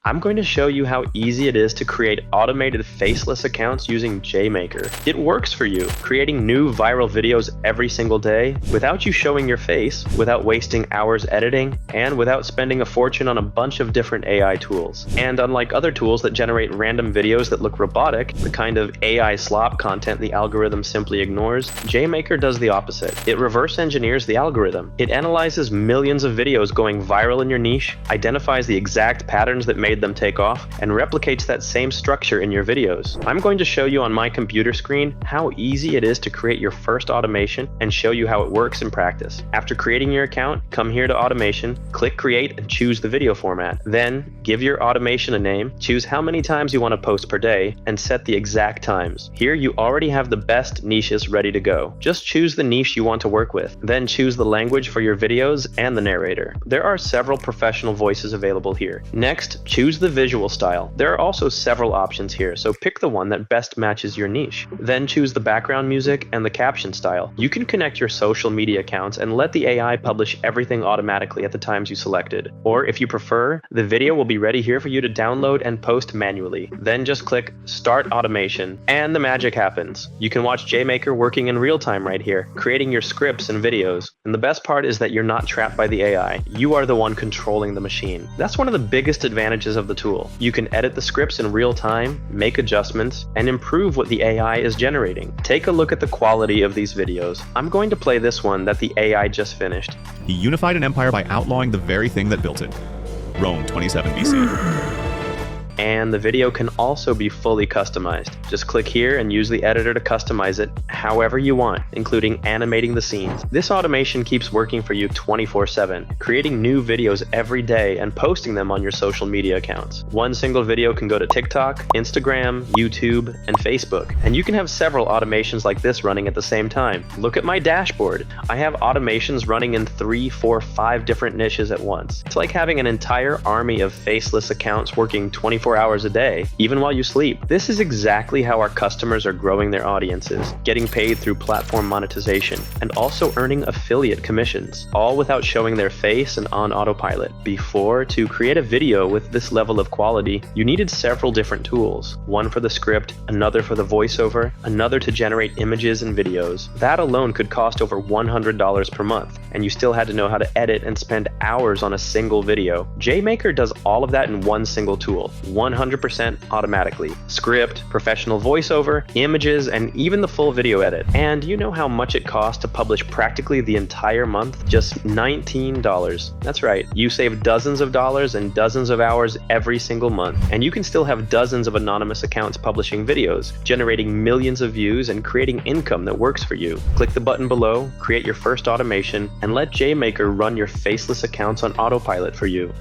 I'm going to show you how easy it is to create automated faceless accounts using JayMaker. It works for you, creating new viral videos every single day without you showing your face, without wasting hours editing, and without spending a fortune on a bunch of different AI tools. And unlike other tools that generate random videos that look robotic, the kind of AI slop content the algorithm simply ignores, JayMaker does the opposite. It reverse engineers the algorithm. It analyzes millions of videos going viral in your niche, identifies the exact patterns that made them take off, and replicates that same structure in your videos. I'm going to show you on my computer screen how easy it is to create your first automation and show you how it works in practice. After creating your account, come here to Automation, click Create, and choose the video format. Then, give your automation a name, choose how many times you want to post per day, and set the exact times. Here you already have the best niches ready to go. Just choose the niche you want to work with. Then choose the language for your videos and the narrator. There are several professional voices available here. Next, choose the visual style. There are also several options here, so pick the one that best matches your niche. Then choose the background music and the caption style. You can connect your social media accounts and let the AI publish everything automatically at the times you selected. Or if you prefer, the video will be ready here for you to download and post manually. Then just click Start Automation, and the magic happens. You can watch JayMaker working in real time right here, creating your scripts and videos. And the best part is that you're not trapped by the AI. You are the one controlling the machine. That's one of the biggest advantages of the tool. You can edit the scripts in real time, make adjustments, and improve what the AI is generating. Take a look at the quality of these videos. I'm going to play this one that the AI just finished. He unified an empire by outlawing the very thing that built it. Rome 27 BC. And the video can also be fully customized. Just click here and use the editor to customize it however you want, including animating the scenes. This automation keeps working for you 24/7, creating new videos every day and posting them on your social media accounts. One single video can go to TikTok, Instagram, YouTube, and Facebook. And you can have several automations like this running at the same time. Look at my dashboard. I have automations running in 3, 4, 5 different niches at once. It's like having an entire army of faceless accounts working 24 hours a day, even while you sleep. This is exactly how our customers are growing their audiences, getting paid through platform monetization, and also earning affiliate commissions, all without showing their face and on autopilot. Before, to create a video with this level of quality, you needed several different tools. One for the script, another for the voiceover, another to generate images and videos. That alone could cost over $100 per month, and you still had to know how to edit and spend hours on a single video. JayMaker does all of that in one single tool, 100% automatically. Script, professional voiceover, images, and even the full video edit. And you know how much it costs to publish practically the entire month? Just $19. That's right, you save dozens of dollars and dozens of hours every single month. And you can still have dozens of anonymous accounts publishing videos, generating millions of views and creating income that works for you. Click the button below, create your first automation, and let JayMaker run your faceless accounts on autopilot for you.